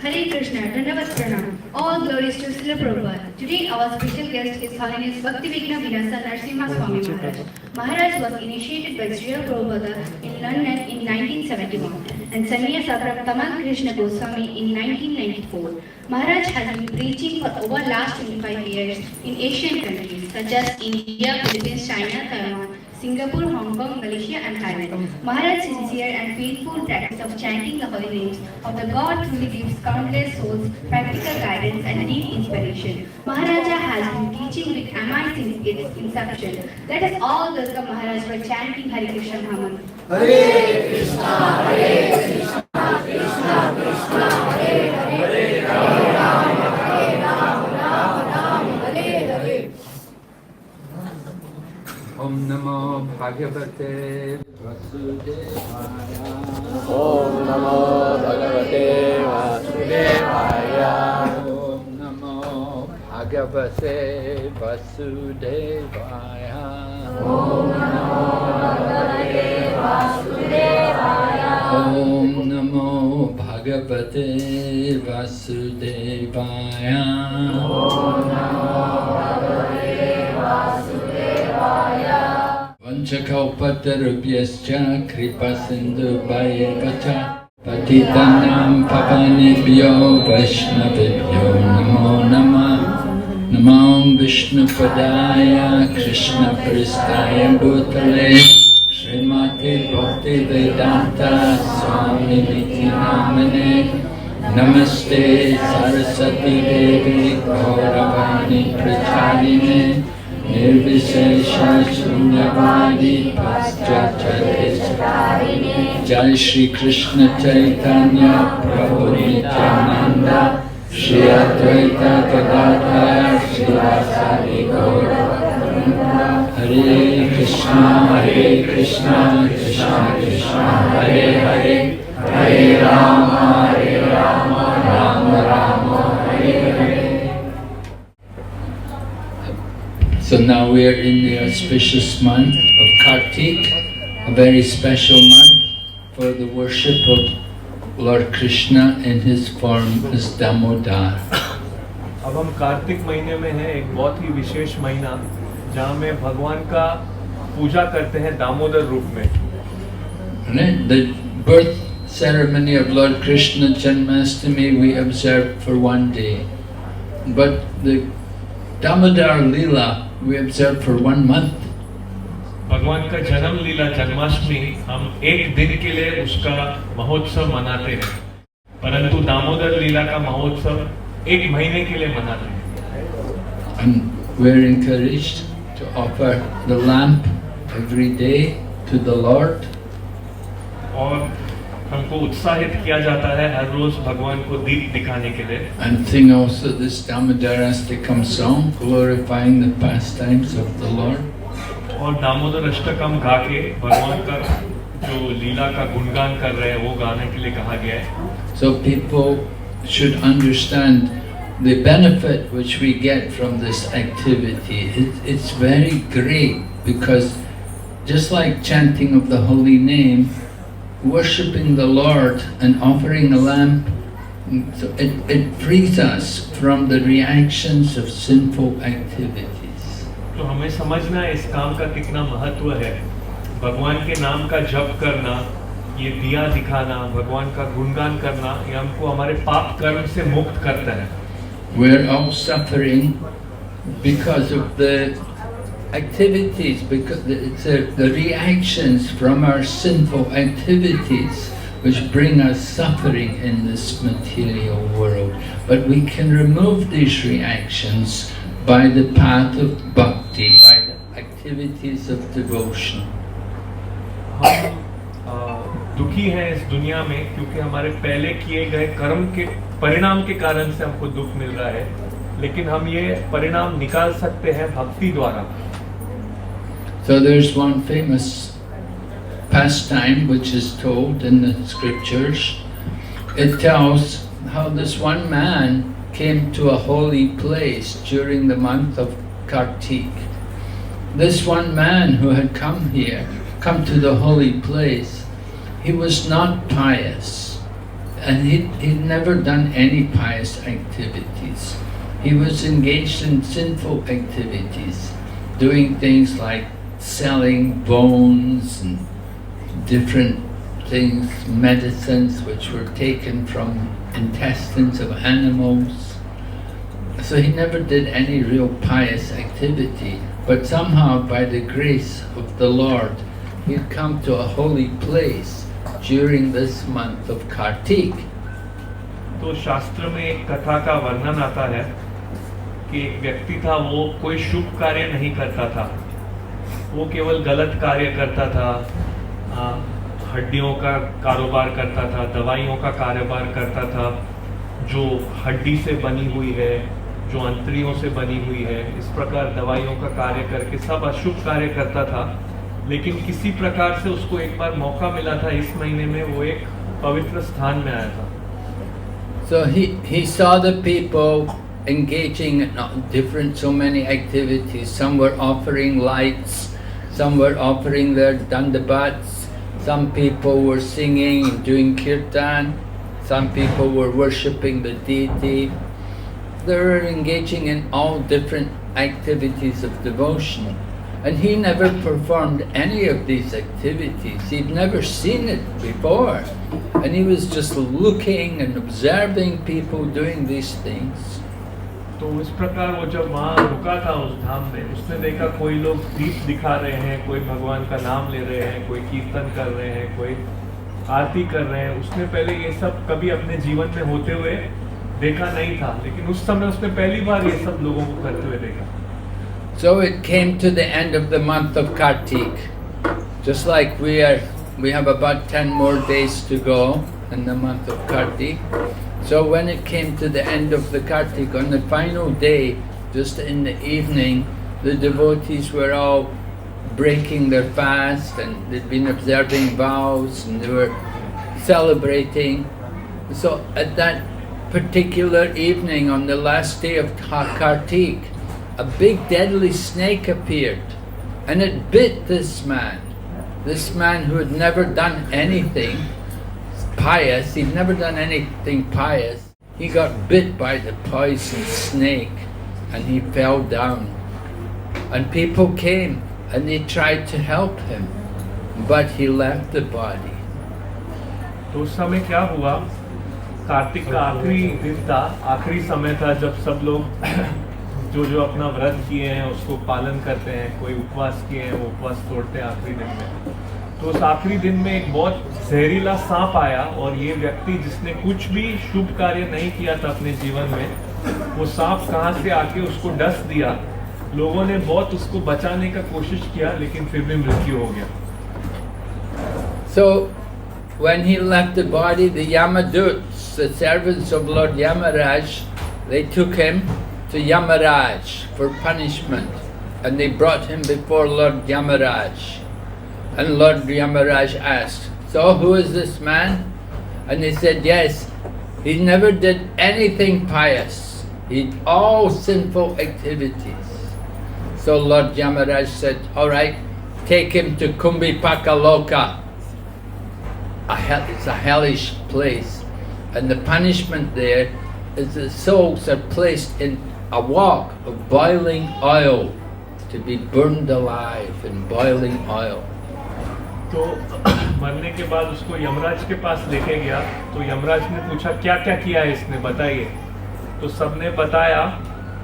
Hare Krishna, Dandavat Pranam. All glories to Srila Prabhupada. Today our special guest is His Holiness Bhakti Vigna Vinasa Narasimha Swami Maharaj. Maharaj was initiated by Srila Prabhupada in London in 1971 and Sannyasa from Tamal Krishna Goswami in 1994. Maharaj has been preaching for over last 25 years in Asian countries such as India, Philippines, China, Taiwan, Singapore, Hong Kong, Malaysia and Thailand. Maharaj's sincere and faithful practice of chanting the holy names of the God truly gives countless souls practical guidance and deep inspiration. Maharaja has been teaching with MI since its inception. Let us all welcome Maharaj by chanting Hare Krishna Mahamantra. Hare Krishna, Hare Krishna, Krishna Krishna, Hare Hare, Hare Rama, Rama Rama, Hare Hare. Om Namo Bhagavate Vasudevaya. Om Namo Bhagavate Vasudevaya. Om Namo Bhagavate Vasudevaya. Om Namo Bhagavate Vasudevaya. Om Namo Bhagavate Vasudevaya. Om Namo Bhagavate Vasudevaya. Vanchakalpatarubhyascha kripasindubhayavacha patitanam pavanebhyo vaishnavibhyo namo namah. Namo Vishnupadaya Krishna Pristaya Bhutale Srimati Bhakti Vedanta Swami Niti Namane Namaste Saraswati Devi Gauravani Pracharine Nirvishesha Shunyavadi Paschatyadesakarine Jai Shri Krishna Chaitanya Prabhu Nityananda Shri Advaita Gadadhar Srivasadi Gaura Hare Krishna, Krishna Krishna, Hare Hare, Hare Rama, Rama Rama, Hare Hare. So now we are in the auspicious month of Kartik, a very special month for the worship of Lord Krishna in his form as Damodar. अब हम कार्तिक महीने में हैं, एक बहुत ही विशेष महीना जहाँ में भगवान का पूजा करते हैं दामोदर रूप में. The birth ceremony of Lord Krishna Janmashtami we observe for one day, but the Damodar Leela we observe for 1 month. भगवान का जन्म लीला जन्माष्टमी हम एक दिन के लिए उसका महोत्सव मनाते हैं, परंतु दामोदर लीला का महोत्सव एक महीने के लिए मनाते हैं. And we are encouraged to offer the lamp every day to the Lord. और हमको उत्साहित किया जाता है हर रोज भगवान को दीप दिखाने के लिए. And sing also this Damodarastakam song glorifying the pastimes of the Lord. और दामोदर अष्टकम गा के भगवान का जो लीला का गुणगान कर रहे हैं वो गाने के लिए कहा गया है. So people should understand the benefit which we get from this activity. It's very great because just like chanting of the holy name, worshipping the Lord and offering a lamp, so it frees us from the reactions of sinful activities. तो हमें समझना है इस काम का कितना महत्व है. भगवान के नाम का जप करना, ये दिया दिखाना, भगवान का गुणगान करना, ये हमको हमारे पाप कर्म से मुक्त करता है. We're all suffering because of the activities, because it's the reactions from our sinful activities which bring us suffering in this material world. But we can remove these reactions by the path of bhakti, by the activities of devotion. हम दुखी हैं इस दुनिया में क्योंकि हमारे पहले किए गए कर्म के परिणाम के कारण से हमको दुख मिल रहा है, लेकिन हम ये परिणाम निकाल सकते हैं भक्ति द्वारा. So there's one famous pastime which is told in the scriptures. It tells how this one man came to a holy place during the month of Kartik. This one man who had come to the holy place, he was not pious. and he'd never done any pious activities. He was engaged in sinful activities, doing things like selling bones and different things, medicines which were taken from intestines of animals. So he never did any real pious activity, but somehow by the grace of the Lord, he'd come to a holy place during this month of Kartik. तो शास्त्र में एक कथा का वर्णन आता है कि एक व्यक्ति था, वो कोई शुभ कार्य नहीं करता था, वो केवल गलत कार्य करता था, हड्डियों का कारोबार करता था, दवाइयों का कारोबार करता था, जो हड्डी से बनी हुई है, जो अंतड़ियों से बनी हुई है, इस प्रकार दवाइयों का कार्य करके सब अशुभ कार्य करता था। लेकिन किसी प्रकार से उसको एक बार मौका मिला था, इस महीने में वो एक पवित्र स्थान में आया था। So he saw the people engaging in so many activities. Some were offering lights, some were offering their dandabats, some people were singing and doing kirtan, some people were worshipping the deity. They were engaging in all different activities of devotion. And he never performed any of these activities. He'd never seen it before. And he was just looking and observing people doing these things. तो इस प्रकार वो जब वहाँ रुका था उस धाम में, उसने देखा कोई लोग दीप दिखा रहे हैं, कोई भगवान का नाम ले रहे हैं, कोई कीर्तन कर रहे हैं, कोई आरती कर रहे हैं। उसने पहले ये सब कभी अपने जीवन में होते हुए देखा नहीं था, लेकिन उस समय उसने पहली बार ये सब लोगों को करते हुए देखा। So it came to the end of the month of Kartik. Just like we have about 10 more days to go in the month of Kartik. So when it came to the end of the Kartik, on the final day, just in the evening, the devotees were all breaking their fast, and they'd been observing vows, and they were celebrating. So at that particular evening, on the last day of Kartik, a big deadly snake appeared, and it bit this man who had never done anything pious. He'd never done anything pious. He got bit by the poison snake and he fell down. And people came and they tried to help him, but he left the body. तो उस समय क्या हुआ, कार्तिक का आखिरी दिन था, आखिरी समय था जब सब लोग जो अपना व्रत किए हैं उसको पालन करते हैं, कोई उपवास किए हैं वो उपवास तोड़ते हैं आखिरी दिन में। तो उस आखिरी दिन में एक बहुत जहरीला सांप आया, और ये व्यक्ति जिसने कुछ भी शुभ कार्य नहीं किया था अपने जीवन में, वो सांप कहाँ से आके उसको डस दिया। लोगों ने बहुत उसको बचाने का कोशिश किया, लेकिन फिर भी मृत्यु हो गया। So when he left the body, the Yamaduts, the servants of Lord Yamaraj, they took him to Yamaraj for punishment, and they brought him before Lord Yamaraj. And Lord Yamaraj asked, "So who is this man?" And they said, "Yes, he never did anything pious. He did all sinful activities." So Lord Yamaraj said, "All right, take him to Kumbhipakaloka. It's a hellish place. And the punishment there is the souls are placed in a wok of boiling oil, to be burned alive in boiling oil." तो मरने के बाद उसको यमराज के पास लेके गया, तो यमराज ने पूछा क्या क्या किया है इसने, बताइए। तो सबने बताया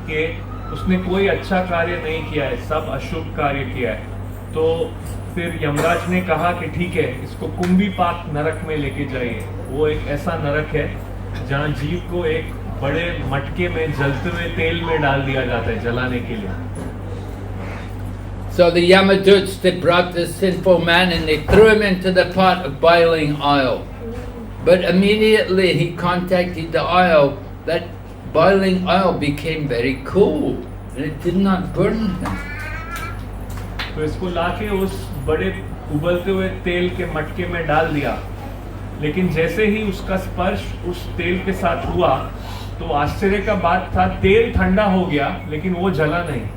कि उसने कोई अच्छा कार्य नहीं किया है, सब अशुभ कार्य किया है। तो फिर यमराज ने कहा कि ठीक है, इसको कुंभीपाक नरक में लेके जाइए। वो एक ऐसा नरक है जहाँ जीव को एक बड़े मटके में जलते हुए तेल में डाल दिया जाता है जलाने के लिए। So the Yamaduts, they brought this sinful man and they threw him into the pot of boiling oil. But immediately he contacted the oil, that boiling oil became very cool and it did not burn him. तो इसको लाके उस बड़े उबलते हुए तेल के मटके में डाल दिया, लेकिन जैसे ही उसका स्पर्श उस तेल के साथ हुआ, तो आश्चर्य का बात था, तेल ठंडा हो गया लेकिन वो जला नहीं।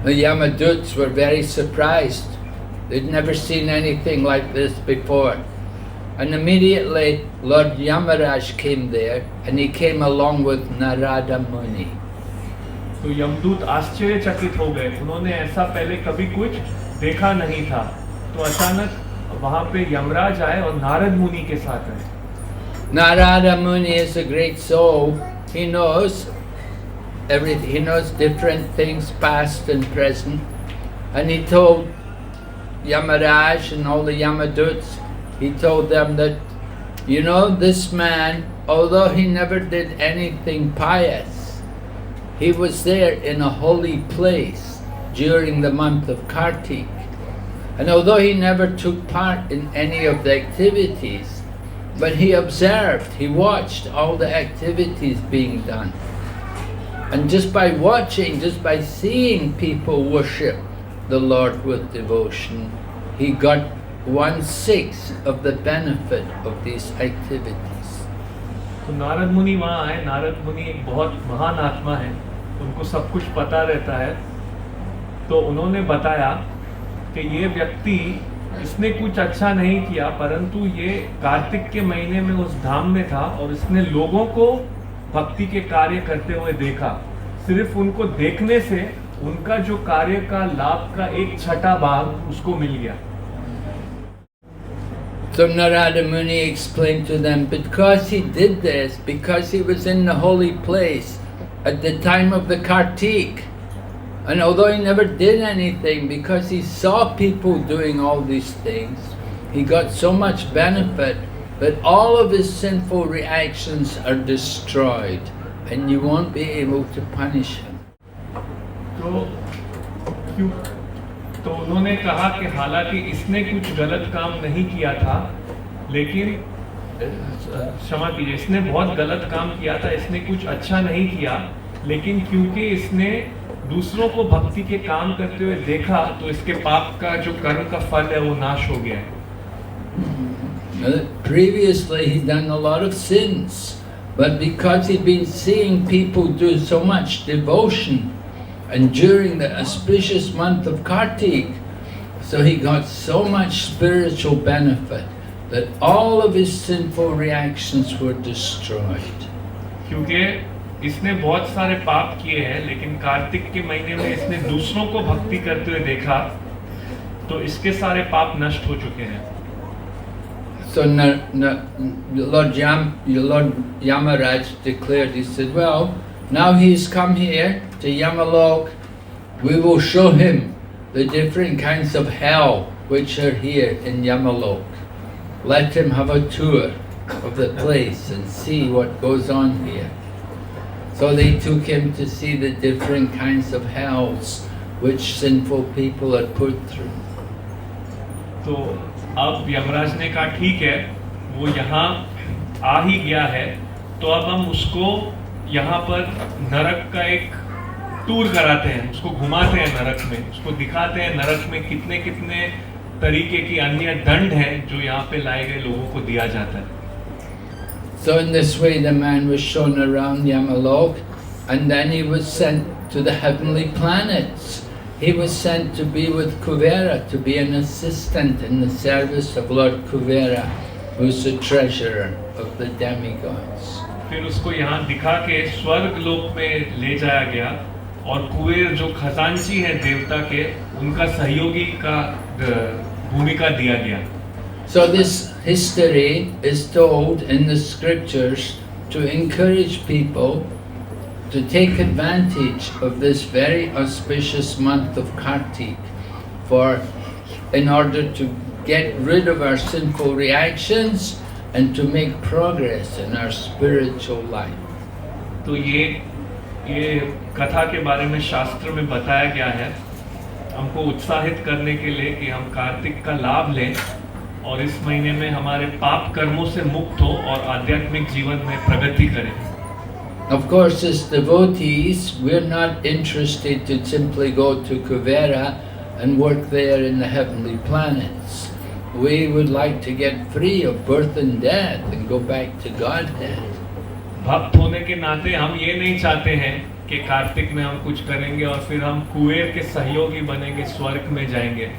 The Yamaduts were very surprised. They'd never seen anything like this before. And immediately Lord Yamaraj came there, and he came along with Narada Muni. तो यमदूत आश्चर्यचकित हो गए, उन्होंने ऐसा पहले कभी कुछ देखा नहीं था। तो अचानक वहां पे यमराज आए और नारद मुनि के साथ आए। Narada Muni is a great soul. He knows everything. He knows different things, past and present. And he told Yamaraj and all the Yamaduts, he told them that, you know, this man, although he never did anything pious, he was there in a holy place during the month of Kartik. And although he never took part in any of the activities, but he observed, he watched all the activities being done. And just by watching, just by seeing people worship the Lord with devotion, he got 1/6 of the benefit of these activities. तो नारद मुनि वहाँ आए। नारद मुनि एक बहुत महान आत्मा है, उनको सब कुछ पता रहता है। तो उन्होंने बताया कि ये व्यक्ति, इसने कुछ अच्छा नहीं किया, परंतु ये कार्तिक के महीने में उस धाम में था और इसने लोगों को भक्ति के कार्य करते हुए देखा। सिर्फ उनको देखने से उनका जो कार्य का लाभ का 1/6 भाग उसको मिल गया। So Narada Muni explained to them, because he did this, because he was in the holy place at the time of the Kartik, and although he never did anything, because he saw people doing all these things, he got so much benefit that all of his sinful reactions are destroyed, and you won't be able to punish him. तो उन्होंने कहा कि हालांकि इसने कुछ गलत काम नहीं किया था, लेकिन क्षमा कीजिए, इसने बहुत गलत काम किया था, इसने कुछ अच्छा नहीं किया, लेकिन क्योंकि इसने दूसरों को भक्ति के काम करते हुए देखा, तो इसके पाप का जो कर्म का फल है वो नाश हो गया है। Previously he'd done a lot of sins, but because he'd been seeing people do so much devotion, and during the auspicious month of Kartik, so he got so much spiritual benefit that all of his sinful reactions were destroyed. क्योंकि इसने बहुत सारे पाप किए हैं, लेकिन कार्तिक के महीने में इसने दूसरों को भक्ति करते हुए देखा, तो इसके सारे पाप नष्ट हो चुके हैं। So Lord Yamaraj declared, he said, well, now he's come here to Yamalok, we will show him the different kinds of hell which are here in Yamalok. Let him have a tour of the place and see what goes on here. So they took him to see the different kinds of hells which sinful people are put through. तो अब यमराज ने कहा ठीक है, वो यहाँ आ ही गया है, तो अब हम उसको यहाँ पर नरक का एक टूर कराते हैं, उसको घुमाते हैं नरक में, उसको दिखाते हैं नरक में कितने कितने तरीके की अन्य दंड हैं जो यहाँ पे लाए गए लोगों को दिया जाता है। So in this way the man was shown around Yamalok, and then he was sent to the heavenly planets. He was sent to be with Kuvera, to be an assistant in the service of Lord Kuvera, who is the treasurer of the demigods. फिर उसको यहाँ दिखा के स्वर्ग लोक में ले जाया गया, और कुबेर जो खजांची है देवता के, उनका सहयोगी का भूमिका दिया गया। So this history is told in the scriptures to encourage people to take advantage of this very auspicious month of Kartik in order to get rid of our sinful reactions and to make progress in our spiritual life. तो ये कथा के बारे में शास्त्र में बताया गया है, हमको उत्साहित करने के लिए कि हम कार्तिक का लाभ लें और इस महीने में हमारे पाप कर्मों से मुक्त हो और आध्यात्मिक जीवन में प्रगति करें। Of course, as devotees, we're not interested to simply go to Kuvera and work there in the heavenly planets. We would like to get free of birth and death and go back to Godhead. भक्त होने के नाते हम ये नहीं चाहते हैं कि कार्तिक में हम कुछ करेंगे और फिर हम कुबेर के सहयोगी बनेंगे, स्वर्ग में जाएंगे।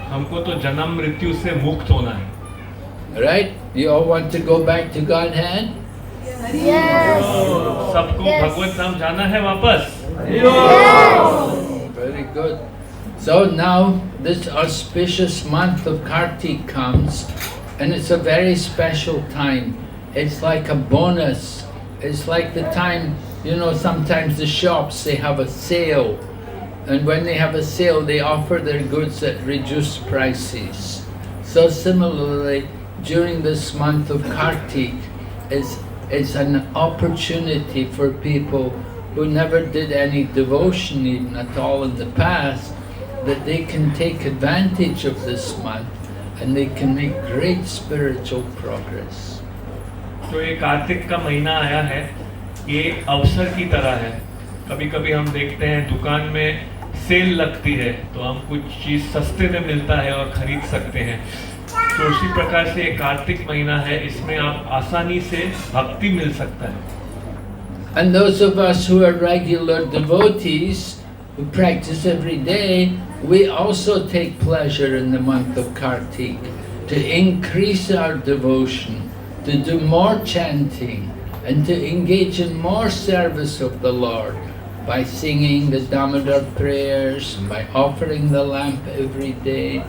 हमको तो जन्म मृत्यु से मुक्त होना है। Right? You all want to go back to Godhead? सबको भगवत धाम जाना है वापस? Very good. So now this auspicious month of Kartik comes, and it's a very special time. It's like a bonus. It's like the time, you know, sometimes the shops, they have a sale. And when they have a sale, they offer their goods at reduced prices. So similarly, during this month of Kartik, it's an opportunity for people who never did any devotion even at all in the past, that they can take advantage of this month and they can make great spiritual progress. तो ये कार्तिक का महीना आया है, ये अवसर की तरह है। कभी कभी हम देखते हैं दुकान में सेल लगती है तो हम कुछ चीज सस्ते में मिलता है और खरीद सकते हैं। तो उसी प्रकार से ये कार्तिक महीना है, इसमें आप आसानी से भक्ति मिल सकता है। And those of us who are regular devotees, who practice every day, we also take pleasure in the month of Kartik to increase our devotion, to do more chanting, and to engage in more service of the Lord by singing the Damodar prayers, by offering the lamp every day.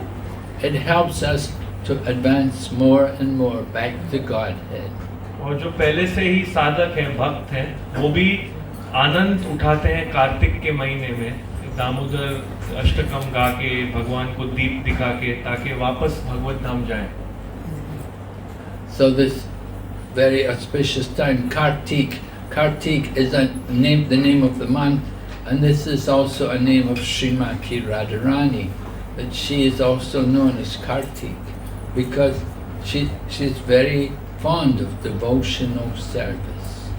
It helps us to advance more and more back to Godhead. और जो पहले से ही साधक हैं, भक्त हैं, वो भी आनंद उठाते हैं कार्तिक के महीने में, दामोदर अष्टकम गा के, भगवान को दीप दिखा के, ताकि वापस भगवत धाम जाएं। So this very auspicious time, Kartik. Kartik is the name of the month, and this is also a name of Srimati Radharani, that she is also known as Kartik, because she's very fond of devotional service.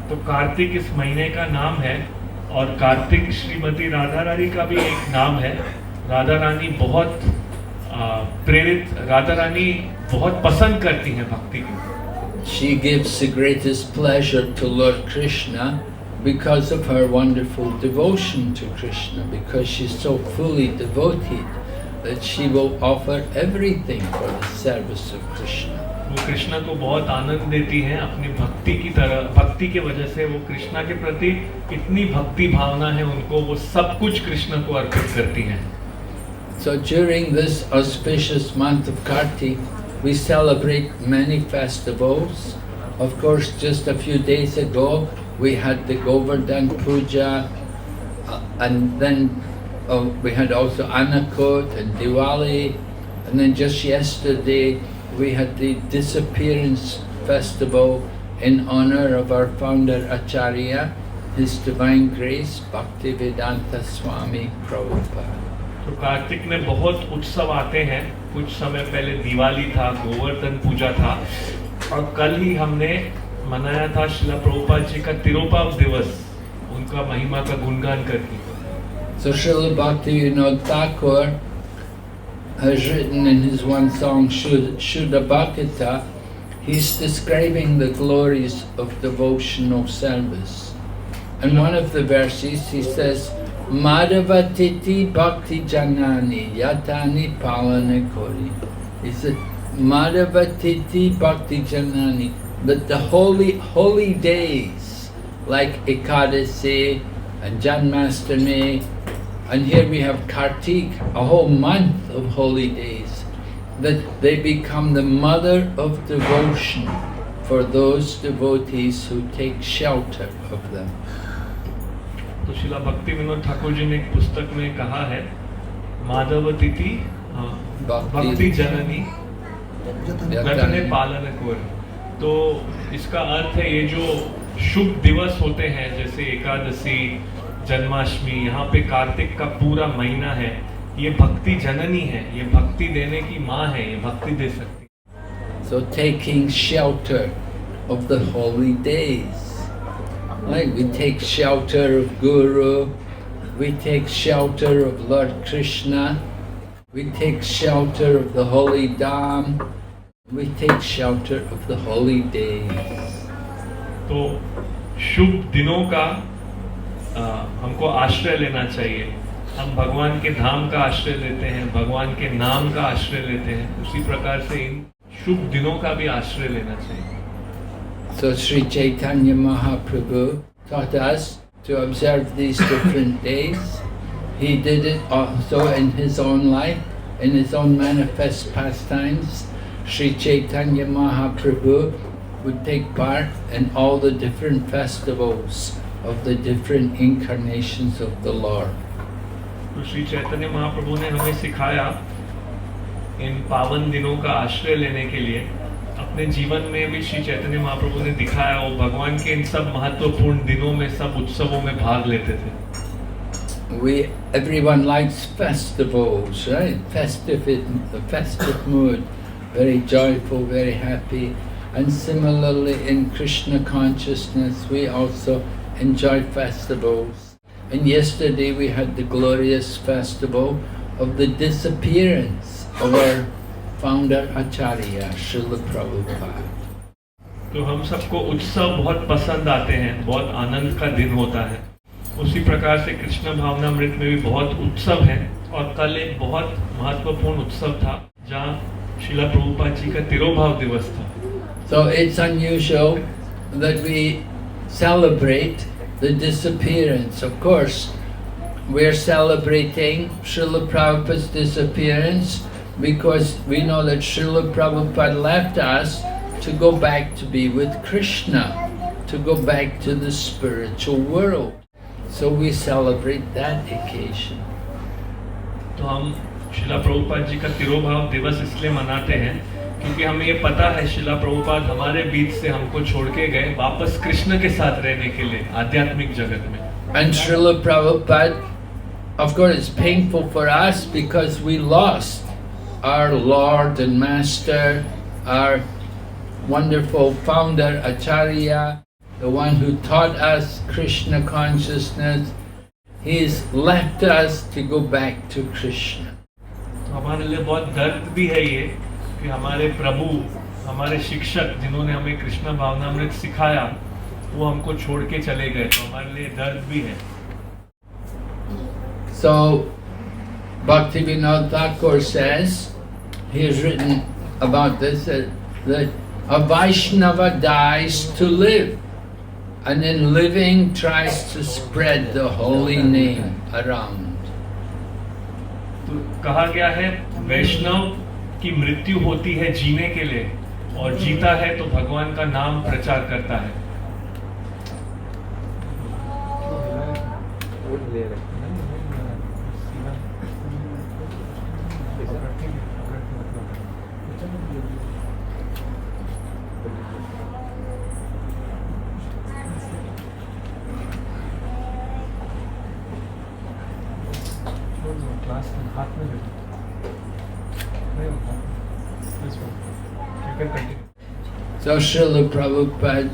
तो कार्तिक इस महीने का नाम है, और कार्तिक श्रीमती राधा रानी का भी एक नाम है। राधा रानी बहुत प्रेरित, राधा रानी बहुत पसंद करती हैं भक्ति को। She gives the greatest pleasure to Lord Krishna because of her wonderful devotion to Krishna, because she's so fully devoted that she will offer everything for the service of Krishna. वो कृष्णा को बहुत आनंद देती हैं अपनी भक्ति की तरह, भक्ति के वजह से वो कृष्णा के प्रति इतनी भक्ति भावना है उनको, वो सब कुछ कृष्णा को अर्पित करती हैं। So during this auspicious month of Kartik, we celebrate many festivals. Of course, just a few days ago, we had the Govardhan Puja, and then we had also Annakut and Diwali, and then just yesterday we had the Disappearance Festival in honor of our founder Acharya, His Divine Grace, Bhaktivedanta Swami Prabhupada. तो कार्तिक में बहुत उत्सव आते हैं। कुछ समय पहले दिवाली था, गोवर्धन पूजा था, और कल ही हमने मनाया था श्रीला प्रभुपाद जी का तिरुपाव दिवस, उनका महिमा का गुणगान करके। So Srila Bhaktivinoda Thakur has written in his one song, Shuddha Bhakita, he's describing the glories of devotional service. And one of the verses he says, Madhavatiti Bhakti Janani Yatani Palana Kori. He said, Madhavatiti Bhakti Janani, that the holy days like Ekadasi and Janmashtami, and here we have Kartik, a whole month of holy days, that they become the mother of devotion for those devotees who take shelter of them. तो शिला भक्ति विनोद ठाकुर जी ने एक पुस्तक में कहा है, माधव तिथि भक्ति जननी रत्ने पालन कोर। तो इसका अर्थ है ये जो शुभ दिवस होते हैं जैसे एकादशी, जन्माष्टमी, यहाँ पे कार्तिक का पूरा महीना है, ये भक्ति जननी है, ये भक्ति देने की माँ है, ये भक्ति दे सकती है। So taking shelter of the holy days. Like we take shelter of Guru, we take shelter of Lord Krishna, we take shelter of the holy Dham, we take shelter of the holy days. तो शुभ दिनों का हमको आश्रय लेना चाहिए। हम भगवान के धाम का आश्रय लेते हैं, भगवान के नाम का आश्रय लेते हैं। उसी प्रकार से इन शुभ दिनों का भी आश्रय लेना चाहिए। So Sri Chaitanya Mahaprabhu taught us to observe these different days. He did it also in his own life, in his own manifest pastimes. Sri Chaitanya Mahaprabhu would take part in all the different festivals of the different incarnations of the Lord. तो श्री चैतन्य महाप्रभु ने हमें सिखाया इन पावन दिनों का आश्रय लेने के लिए। अपने जीवन में भी श्री चैतन्य महाप्रभु ने दिखाया, वो भगवान के इन सब महत्वपूर्ण दिनों में, सब उत्सवों में भाग लेते थे। Everyone likes festivals, right? The festive mood, very joyful, very happy. And similarly in Krishna consciousness, we also enjoy festivals. And yesterday we had the glorious festival of the disappearance of our founder Acharya, Srila Prabhupada. तो हम सबको उत्सव बहुत पसंद आते हैं, बहुत आनंद का दिन होता है। उसी प्रकार से कृष्ण भावनामृत में भी बहुत उत्सव है, और कल एक बहुत महत्वपूर्ण उत्सव था जहाँ श्रीला प्रभुपाद जी का तिरोभाव दिवस था। So it's unusual that we celebrate the disappearance. Of course, we're celebrating Srila Prabhupada's disappearance because we know that Srila Prabhupada left us to go back to be with Krishna, to go back to the spiritual world. So we celebrate that occasion. तो हम श्रीला प्रभुपाद जी का तिरोभाव दिवस इसलिए मनाते हैं क्योंकि हमें ये पता है श्रीला प्रभुपाद हमारे बीच से हमको छोड़ के गए वापस कृष्ण के साथ रहने के लिए आध्यात्मिक जगत में। And Srila Prabhupada, of course, it's painful for us because we lost our Lord and Master, our wonderful founder Acharya, the one who taught us Krishna consciousness. He's left us to go back to Krishna. हमारे लिए बहुत दर्द भी है ये कि हमारे प्रभु, हमारे शिक्षक जिन्होंने हमें कृष्ण भावनामृत सिखाया, वो हमको छोड़ के चले गए, तो हमारे लिए दर्द भी है। So Bhaktivinoda Thakur says, he has written about this, that a Vaishnava dies to live, and in living tries to spread the holy name around. तो कहा गया है वैष्णव की मृत्यु होती है जीने के लिए, और जीता है तो भगवान का नाम प्रचार करता है। So Srila Prabhupada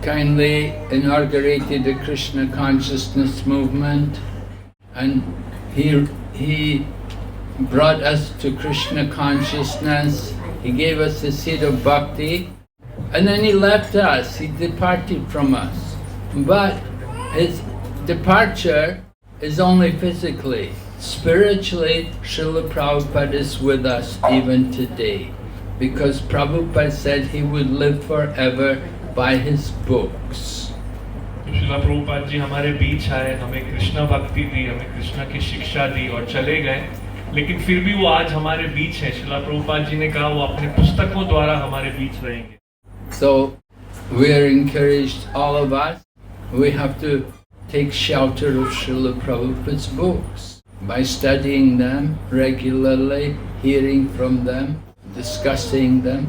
kindly inaugurated the Krishna consciousness movement, and he brought us to Krishna consciousness. He gave us the seed of bhakti, and then he left us. He departed from us. But his departure is only physically. Spiritually, Srila Prabhupada is with us even today, because Prabhupada said he would live forever by his books. Srila Prabhupada ji हमारे बीच आए, हमें कृष्ण भक्ति दी, हमें कृष्ण की शिक्षा दी और चले गए, लेकिन फिर भी वो आज हमारे बीच है। श्रीला प्रभुपाद जी ने कहा वो अपने पुस्तकों द्वारा हमारे बीच रहेंगे। So we are encouraged, all of us, we have to take shelter of Srila Prabhupada's books by studying them regularly, hearing from them, discussing them.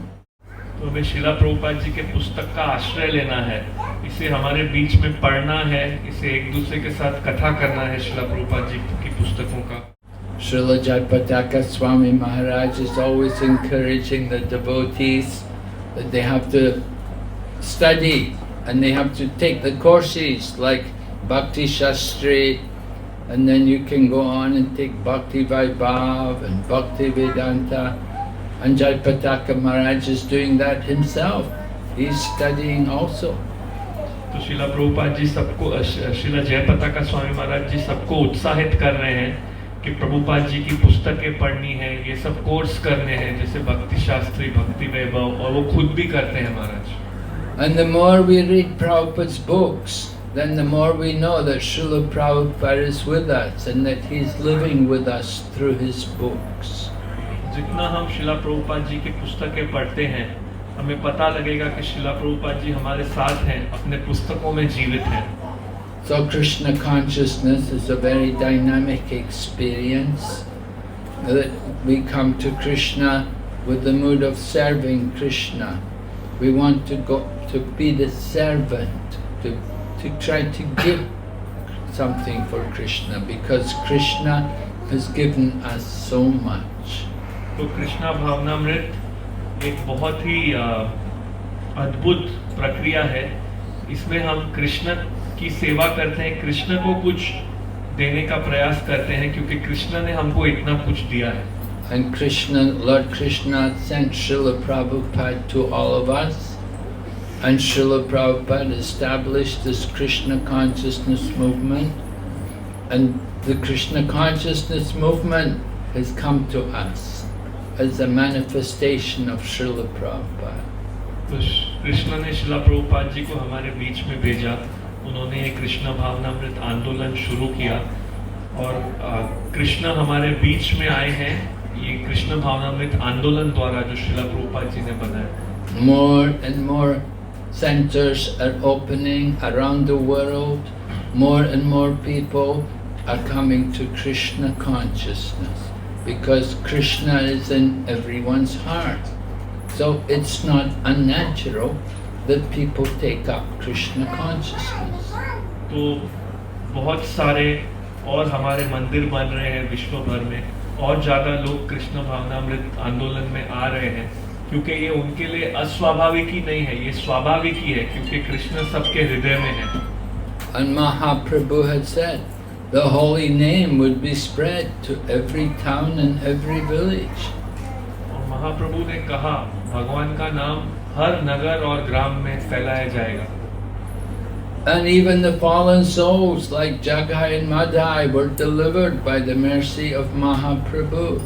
तो हमें श्रीला प्रभुपाद जी के पुस्तक का आश्रय लेना है, इसे हमारे बीच में पढ़ना है, इसे एक दूसरे के साथ कथा करना है श्रीला प्रभुपाद जी की पुस्तकों का। Srila Jayapataka Swami Maharaj is always encouraging the devotees that they have to study and they have to take the courses like Bhakti Shastri, and then you can go on and take Bhakti Vaibhav and Bhakti Vedanta. And Jayapataka Maharaj is doing that himself. He's studying also. तो श्रीला प्रभुपाद जी सबको, श्रीला जयपताका स्वामी महाराज जी सबको उत्साहित कर रहे हैं कि प्रभुपाद जी की पुस्तकें पढ़नी है, ये सब कोर्स करने हैं, जैसे भक्ति शास्त्री, भक्ति वैभव, और वो खुद भी करते हैं महाराज। And the more we read Prabhupada's books, then the more we know that Srila Prabhupada is with us and that he's living with us through his books. जितना हम शिला प्रभुपाद जी की पुस्तकें पढ़ते हैं, हमें पता लगेगा कि शिला प्रभुपाद जी हमारे साथ हैं, अपने पुस्तकों में जीवित हैं। So Krishna consciousness is a very dynamic experience. That we come to Krishna with the mood of serving Krishna. We want to go to be the servant, to try to give something for Krishna, because Krishna has given us so much. तो कृष्णा भावनामृत एक बहुत ही अद्भुत प्रक्रिया है। इसमें हम कृष्ण की सेवा करते हैं, कृष्ण को कुछ देने का प्रयास करते हैं, क्योंकि कृष्ण ने हमको इतना कुछ दिया है। And Krishna, Lord Krishna sent Srila Prabhupada to all of us, and Srila Prabhupada established this Krishna consciousness movement, and the Krishna consciousness movement has come to us as a manifestation of Srila Prabhupada. तो कृष्ण ने शिला प्रभुपाद जी को हमारे बीच में भेजा, उन्होंने ये कृष्ण भावनामृत आंदोलन शुरू किया, और कृष्ण हमारे बीच में आए हैं ये कृष्ण भावनामृत आंदोलन द्वारा, जो शिला प्रभुपाद जी ने बनाया। More and more centers are opening around the world. More and more people are coming to Krishna consciousness, because Krishna is in everyone's heart. So it's not unnatural that people take up Krishna consciousness. तो बहुत सारे और हमारे मंदिर बन रहे हैं विश्व भर में, और ज़्यादा लोग कृष्ण भावनामृत आंदोलन में आ रहे हैं, क्योंकि ये उनके लिए अस्वाभाविक ही नहीं है, ये स्वाभाविक ही है, क्योंकि कृष्ण सबके हृदय में है। And Mahaprabhu had said, the holy name would be spread to every town and every village. और महाप्रभु ने कहा, भगवान का नाम हर नगर और ग्राम में फैलाया जाएगा। And even the fallen souls like Jagai and Madhai were delivered by the mercy of Mahaprabhu.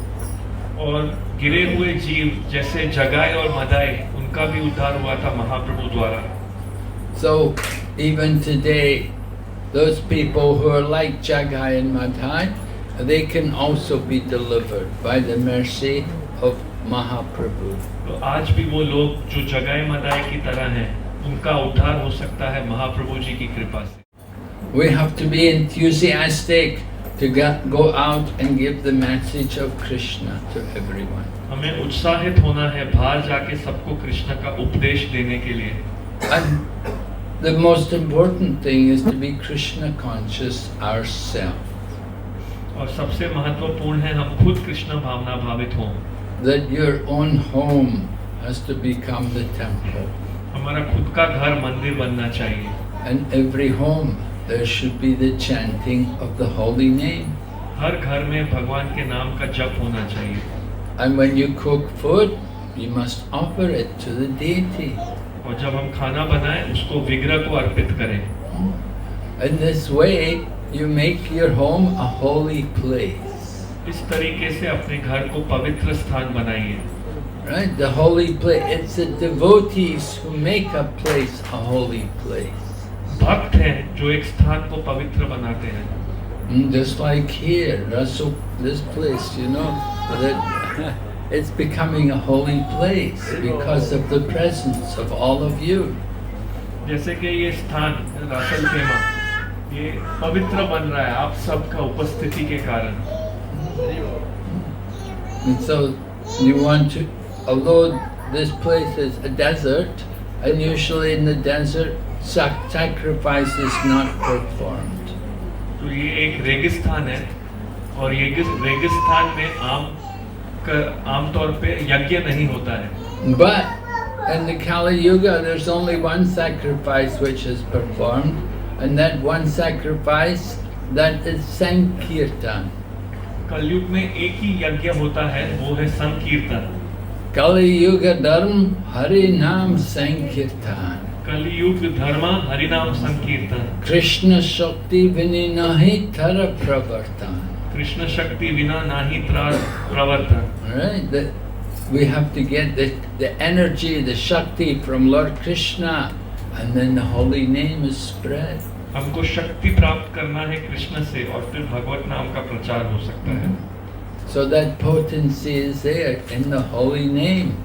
और गिरे हुए जीव जैसे जगाई और मदाई, उनका भी उद्धार हुआ था महाप्रभु द्वारा। So even today, those people who are like Jagai and Madhai, they can also be delivered by the mercy of Mahaprabhu. तो आज भी वो लोग जो जगाई मदाई की तरह हैं, उनका उद्धार हो सकता है महाप्रभु जी की कृपा से। We have to be enthusiastic to go out and give the message of Krishna to everyone. हमें उत्साहित होना है बाहर जाके सबको कृष्ण का उपदेश देने के लिए। And the most important thing is to be Krishna conscious ourselves. और सबसे महत्वपूर्ण है हम खुद कृष्ण भावना भावित हों। That your own home has to become the temple. हमारा खुद का घर मंदिर बनना चाहिए। And every home there should be the chanting of the holy name. हर घर में भगवान के नाम का जप होना चाहिए। And when you cook food, you must offer it to the deity. और जब हम खाना बनाएं, उसको विग्रह को अर्पित करें। In this way, you make your home a holy place. इस तरीके से अपने घर को पवित्र स्थान बनाइए। Right? The holy place. It's the devotees who make a place a holy place. भक्त हैं जो एक स्थान को पवित्र बनाते हैं। Just like here, Russell, this place, you know, that it's becoming a holy place because of the presence of all of you. जैसे कि ये स्थान रासल खेमा, ये पवित्र बन रहा है आप सबका उपस्थिति के कारण। And so you want to, although this place is a desert, and usually in the desert sacrifice is not performed. तो ये एक रेगिस्तान है, और ये रेगिस्तान में आमतौर पे यज्ञ नहीं होता है। But in the Kali Yuga, there's only one sacrifice which is performed, and that one sacrifice, that is Sankirtan. कलयुग में एक ही यज्ञ होता है, वो है संकीर्तन। Kali Yuga Dharma Hari Nam Sankirtan. कलयुग धर्म हरिनाम संकीर्तन। Krishna Shakti Vininahi Tara Pravartan. Krishna शक्ति बिना नाही प्रवर्तन. Right? That we have to get the energy, the Shakti from Lord Krishna, and then the holy name is spread. हमको शक्ति प्राप्त करना है कृष्ण से और फिर भगवत नाम का प्रचार हो सकता है. So that potency is there in the holy name.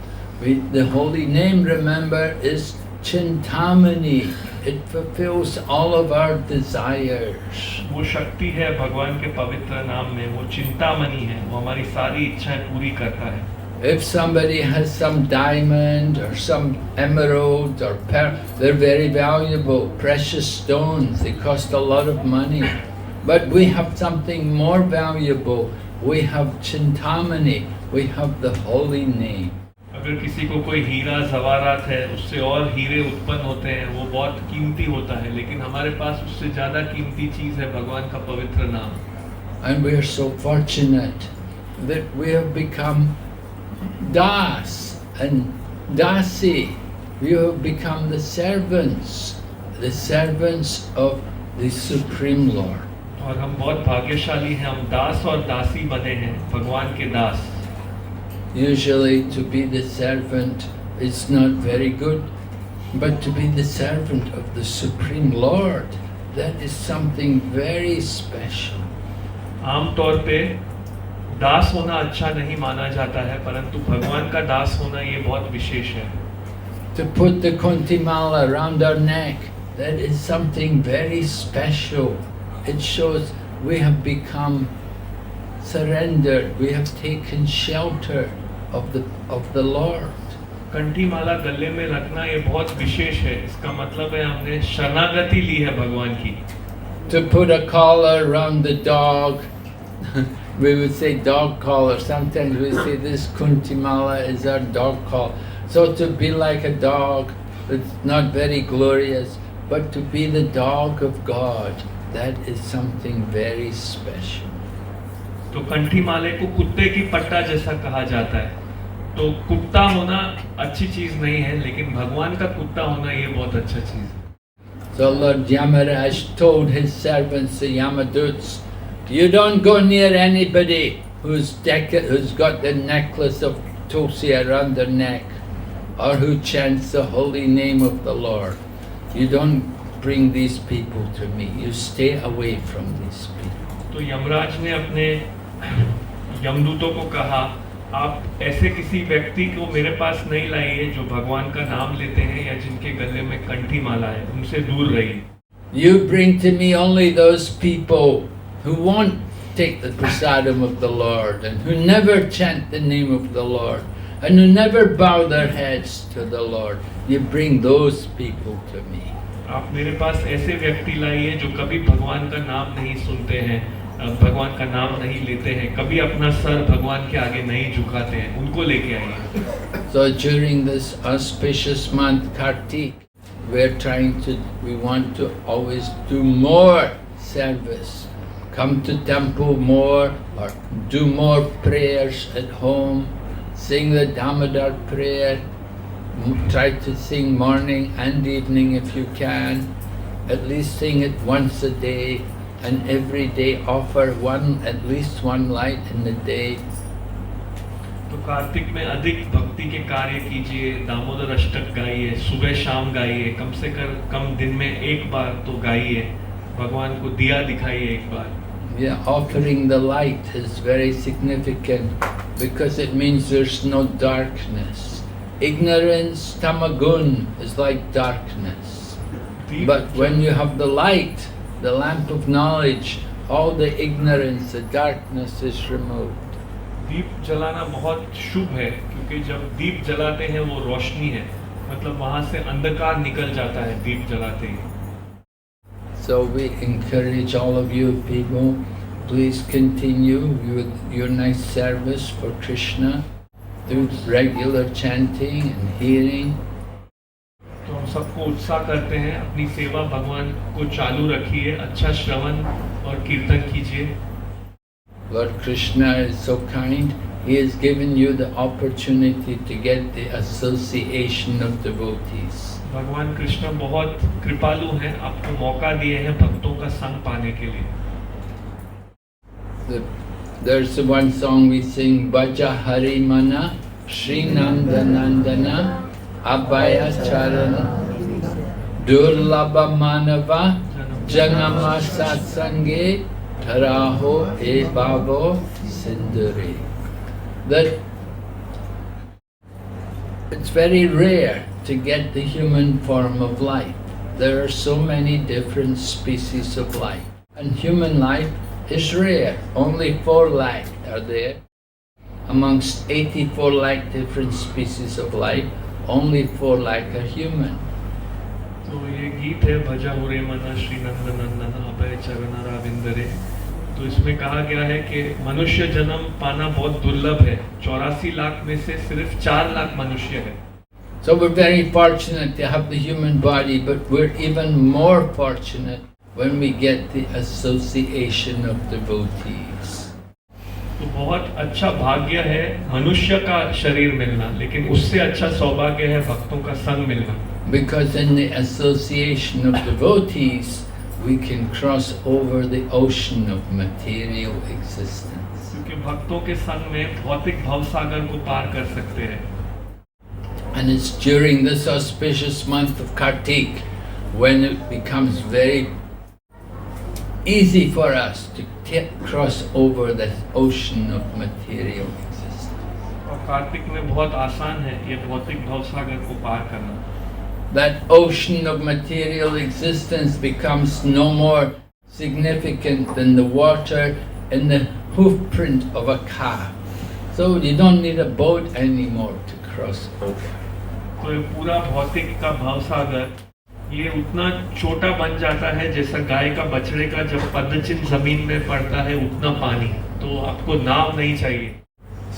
The holy name, remember, is Chintamani. It fulfills all of our desires. वो शक्ति है भगवान के पवित्र नाम में, वो चिंतामणि है, वो हमारी सारी इच्छाएं पूरी करता है. If somebody has some diamond or some emerald or pearl, they're very valuable, precious stones. They cost a lot of money. But we have something more valuable. We have Chintamani. We have the holy name. अगर किसी को कोई हीरा जवाहरात है, उससे और हीरे उत्पन्न होते हैं, वो बहुत कीमती होता है, लेकिन हमारे पास उससे ज्यादा कीमती चीज है भगवान का पवित्र नाम. And we are so fortunate that we have become Das and Dasi. We have become the servants of the Supreme Lord. और हम बहुत भाग्यशाली हैं, हम दास और दासी बने हैं, भगवान के दास. Usually to be the servant is not very good, but to be the servant of the Supreme Lord, that is something very special. आम तौर पे दास होना अच्छा नहीं माना जाता है, परंतु भगवान का दास होना ये बहुत विशेष है. To put the Kuntimala around our neck, that is something very special. It shows we have become surrendered, we have taken shelter of the Lord. कंठी माला गले में रखना ये बहुत विशेष है. इसका मतलब है हमने शरणागति ली है भगवान की. To put a collar around the dog, we would say dog collar. Sometimes we say this Kuntimala is our dog collar. So to be like a dog, it's not very glorious, but to be the dog of God, that is something very special. तो कंठी माले को कुत्ते की पट्टा जैसा कहा जाता है. तो कुत्ता होना अच्छी चीज नहीं है, लेकिन भगवान का कुत्ता होना ये बहुत अच्छा चीज है. So Lord Yamaraj told his servants, the Yamaduts, you don't go near anybody who's got the necklace of Tulsi around their neck or who chants the holy name of the Lord. You don't bring these people to me. You stay away from these people. तो यमराज ने अपने यमदूतों को कहा, आप ऐसे किसी व्यक्ति को मेरे पास नहीं लाइए जो भगवान का नाम लेते हैं या जिनके गले में कंठी माला है, उनसे दूर रहिए. You bring to me only those people who won't take the prasadam of the Lord and who never chant the name of the Lord and who never bow their heads to the Lord. You bring those people to me. आप मेरे पास ऐसे व्यक्ति लाइए जो कभी भगवान का नाम नहीं सुनते हैं, भगवान का नाम नहीं लेते हैं, कभी अपना सर भगवान के आगे नहीं झुकाते हैं, उनको लेके आइए. So during this auspicious month Kartik, we want to always do more service. Come to temple more or do more prayers at home. Sing the Damodar prayer. Try to sing morning and evening if you can. At least sing it once a day. And every day offer at least one light in the day. तो कार्तिक में अधिक भक्ति के कार्य कीजिए, दामोदर अष्टक गाइए, सुबह शाम गाइए, कम से कम दिन में एक बार तो गाइए, भगवान को दिया दिखाइए एक बार. Yeah, offering the light is very significant because it means there's no darkness. Ignorance, tamagun, is like darkness. But when you have the light, the lamp of knowledge, all the ignorance, the darkness is removed. दीप जलाना बहुत शुभ है, क्योंकि जब दीप जलाते हैं वो रोशनी है, मतलब वहाँ से अंधकार निकल जाता है दीप जलाते ही. So we encourage all of you people, please continue with your nice service for Krishna through regular chanting and hearing. तो हम सबको उत्साह करते हैं, अपनी सेवा भगवान को चालू रखिए, अच्छा श्रवण और कीर्तन कीजिए. Lord Krishna is so kind, He has given you the opportunity to get the association of devotees. भगवान कृष्ण बहुत कृपालु हैं, आपको मौका दिए हैं भक्तों का संग पाने के लिए. The There's one song we sing, Bhaja Hari Mana, Shri Nanda Nandana, Abhaya Charana, Durlabha Manava, Janama Satsange, Taraho E Bhavo Sindhuri. That it's very rare to get the human form of life. There are so many different species of life. And human life is rare. Only 4 lakh are there. Amongst 84 lakh different species of life, only 4 lakh are human. तो ये गीत है भजा हुरे मना श्री नंद नंदन अभय चरण राविंदरे। तो इसमें कहा गया है कि मनुष्य जन्म पाना बहुत दुर्लभ है। 84 लाख में से सिर्फ 4 लाख मनुष्य है। So we're very fortunate to have the human body, but we're even more fortunate when we get the association of devotees. तो बहुत अच्छा भाग्य है मनुष्य का शरीर मिलना, लेकिन उससे अच्छा सौभाग्य है भक्तों का संग मिलना। Because in the association of devotees, we can cross over the ocean of material existence. क्योंकि भक्तों के संग में भौतिक भवसागर को पार कर सकते हैं। And it's during this auspicious month of Kartik when it becomes very easy for us to cross over this ocean of material existence. और कार्तिक में बहुत आसान है ये भौतिक भवसागर को पार करना। That ocean of material existence becomes no more significant than the water in the hoof print of a calf. So you don't need a boat anymore to cross over. तो ये पूरा भौतिक का भवसागर ये उतना छोटा बन जाता है जैसा गाय का बछड़े का जब पदचिन्ह जमीन में पड़ता है उतना पानी। तो आपको नाव नहीं चाहिए।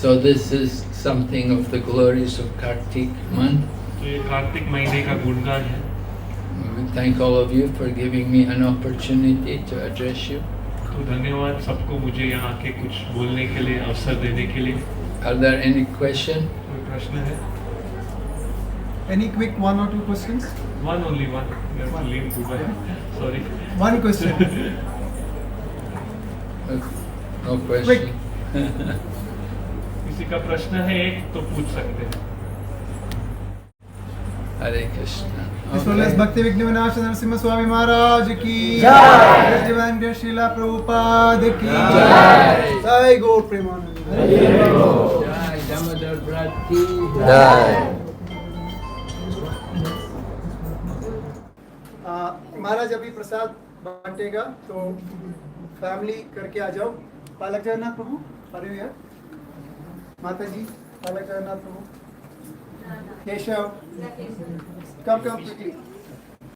So this is something of the glories of Kartik month. तो ये कार्तिक महीने का गुणगान है। We thank all of you for giving me an opportunity to address you. तो धन्यवाद सबको मुझे यहाँ आके कुछ बोलने के लिए अवसर देने के लिए। Are there any questions? कोई प्रश्न है? Any quick 1 or 2 questions? One only one. You have to leave Dubai. Sorry. 1 question. No question. किसी का प्रश्न है एक तो पूछ सकते हैं। Hare Krishna. This one is Bhakti Vignavinasha Narasimha Swami Maharaj ki Jai. Divine Grace Srila Prabhupada ki Jai. Jai Gaur Premanand. Jai Damodar Bharat ki Jai. महाराज अभी प्रसाद बांटेगा तो फैमिली करके आ जाओ। पालक जगन्नाथ प्रभु अरे यार माता जी पालक जगन्नाथ प्रभु केशव कम क्विकली